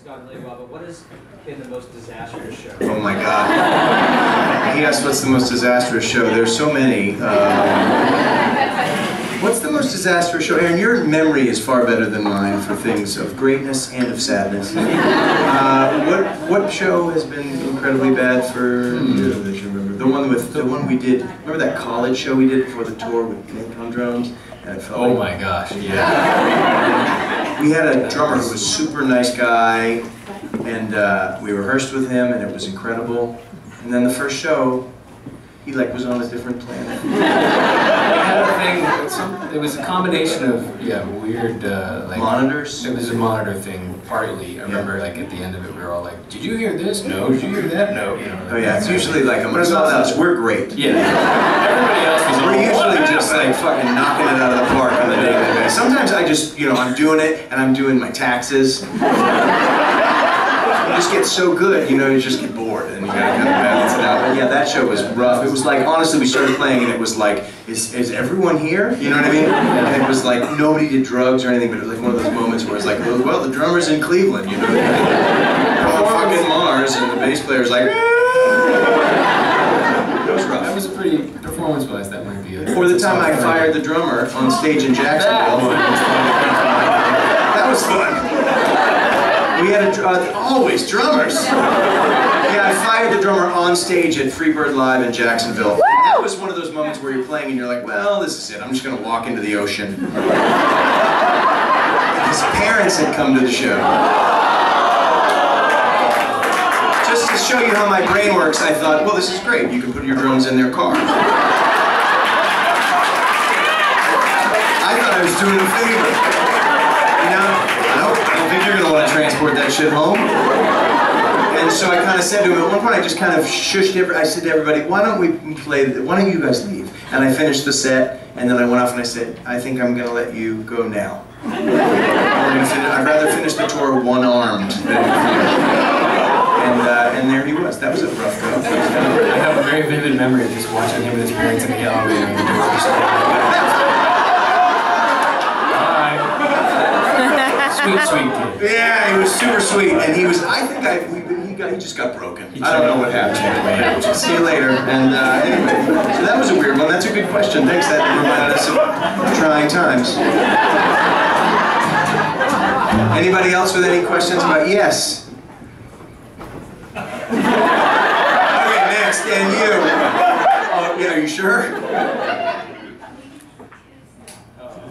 gone really well, but what has been the most disastrous show? Oh my God. He asked what's the most disastrous show. There's so many. What's the most disastrous show? Aaron, your memory is far better than mine for things of greatness and of sadness. What show has been incredibly bad for you that you remember? The one we did. Remember that college show we did before the tour with Nick on drums? And it felt oh my gosh, yeah. We had a drummer who was a super nice guy, and we rehearsed with him, and it was incredible. And then the first show, he was on a different planet. It was a combination of weird monitors. It was a monitor thing partly. I remember at the end of it we were all like, "Did you hear this? No. Did you hear that? No." You know. Oh yeah, it's usually like when it's all us, we're great. Yeah. Everybody else was. We're usually just fucking knocking it out of the park on the daily basis. Sometimes I just I'm doing it and I'm doing my taxes. You just get so good, you just get bored and you gotta kind of balance it out. But yeah, that show was rough. It was honestly, we started playing and it was is everyone here? You know what I mean? And it was nobody did drugs or anything, but it was one of those moments where it's well, the drummer's in Cleveland, you know? I'm on fucking Mars and the bass player's like, it was rough. That was a pretty, performance-wise, that might be it. Or the time I fired the drummer on stage in Jacksonville. That was fun. We had always drummers. Yeah, I fired the drummer on stage at Freebird Live in Jacksonville. And that was one of those moments where you're playing and you're like, well, this is it. I'm just going to walk into the ocean. His parents had come to the show. Just to show you how my brain works, I thought, well, this is great. You can put your drums in their car. I thought I was doing a favor. I don't think you're going to want to transport that shit home. And so I kind of said to him, at one point I just kind of shushed I said to everybody, why don't you guys leave? And I finished the set, and then I went off and I said, I think I'm going to let you go now. I'd rather finish the tour one-armed than and there he was. That was a rough go. I have a very vivid memory of just watching him and his parents in the elevator. Sweet kid. Yeah, he was super sweet, and he was. He just got broken. I don't know what happened. See you later. And anyway, so that was a weird one. That's a good question. Thanks. That reminded us of trying times. Anybody else with any questions about yes? Okay, next, and you. Oh, yeah, are you sure?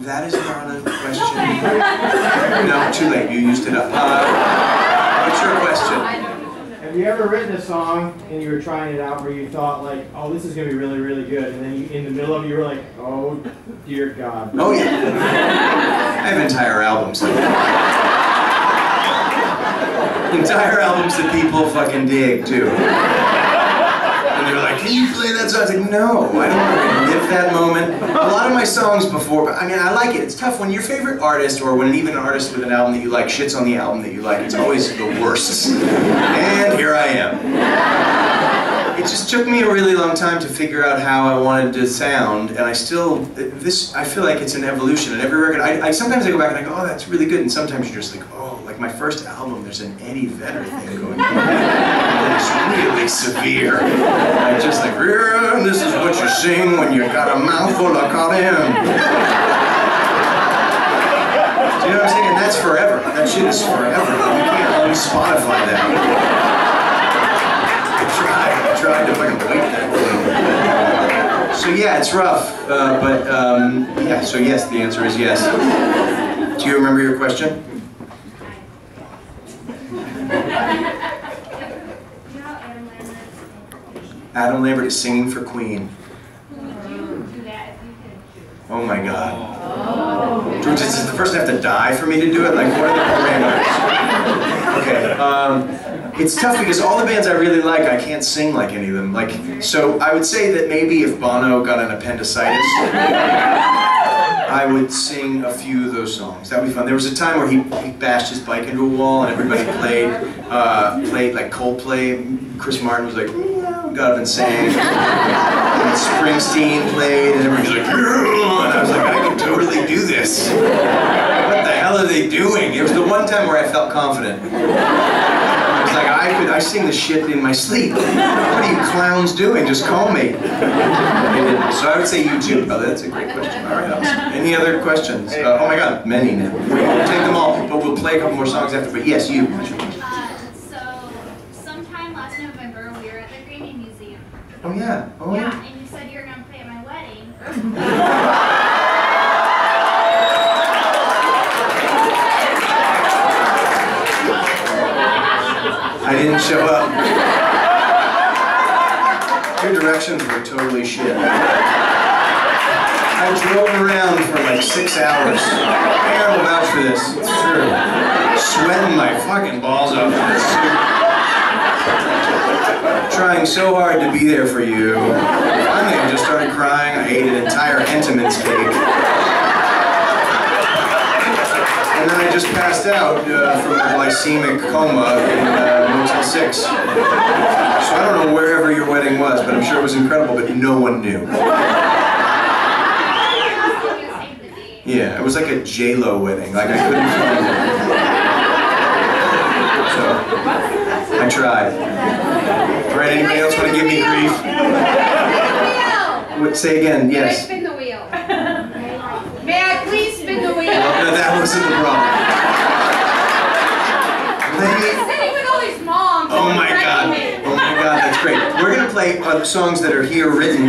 That is not a question. No, too late. You used it up. What's your question? Have you ever written a song and you were trying it out where you thought oh, this is going to be really, really good, and then in the middle of it you were like, oh, dear God. Oh yeah. I have entire albums like that. Entire albums that people fucking dig too. And they're like, can you play that song? I was like, no, I don't want to relive that moment. A lot of my songs before, I mean, I like it. It's tough when your favorite artist, or when even an artist with an album that you like shits on the album that you like. It's always the worst. And here I am. It just took me a really long time to figure out how I wanted to sound, and I feel like it's an evolution. And every record, sometimes I go back and I go, oh, that's really good, and sometimes you're just like, oh, like my first album, there's an Eddie Vedder thing going on. And it's really severe. I'm just like, this is what you sing when you got a mouthful of cotton. Do you know what I'm saying? And that's forever. That shit is forever. You can't on Spotify that. I tried to fucking wait that thing. So yeah, it's rough, yeah, so yes, the answer is yes. Do you remember your question? Adam Lambert is singing for Queen. Oh my God. Does the person have to die for me to do it? Like, what are the parameters? Okay. It's tough because all the bands I really like, I can't sing like any of them. So I would say that maybe if Bono got an appendicitis, I would sing a few of those songs. That would be fun. There was a time where he bashed his bike into a wall and everybody played like Coldplay. Chris Martin was like, got up and sang. And Springsteen played and everybody was like, and I was like, I can totally do this. What the hell are they doing? It was the one time where I felt confident. I was like, I sing the shit in my sleep. What are you clowns doing? Just call me. They didn't. So I would say YouTube. Oh, that's a great question. All right, awesome. Any other questions? Oh my God, many now. We'll take them all, but we'll play a couple more songs after. But yes, you. So, sometime last November, we were at the Grammy Museum. Oh yeah. Oh yeah. And you said you were going to play at my wedding. I didn't show up. Your directions were totally shit. I drove around for like 6 hours. Aaron will vouch for this. It's true. Sweating my fucking balls off in this suit. Trying so hard to be there for you. Finally, I just started crying. I ate an entire Entenmann's cake. And then I just passed out from a glycemic coma in Motel 6. So I don't know wherever your wedding was, but I'm sure it was incredible, but no one knew. Yeah, it was like a J-Lo wedding. Like I couldn't find it. So I tried. All right, anybody else want to give me grief? Say again, yes. May I spin the wheel? May I please spin the wheel? No, that wasn't the problem. Sitting with all these moms. Oh my God. Oh my God, that's great. We're going to play songs that are here written.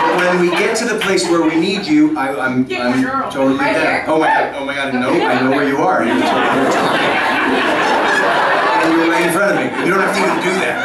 But when we get to the place where we need you, I'm totally Right down. here? Oh my God, no, I know where you are. You're talking. And you're right in front of me. You don't have to even do that.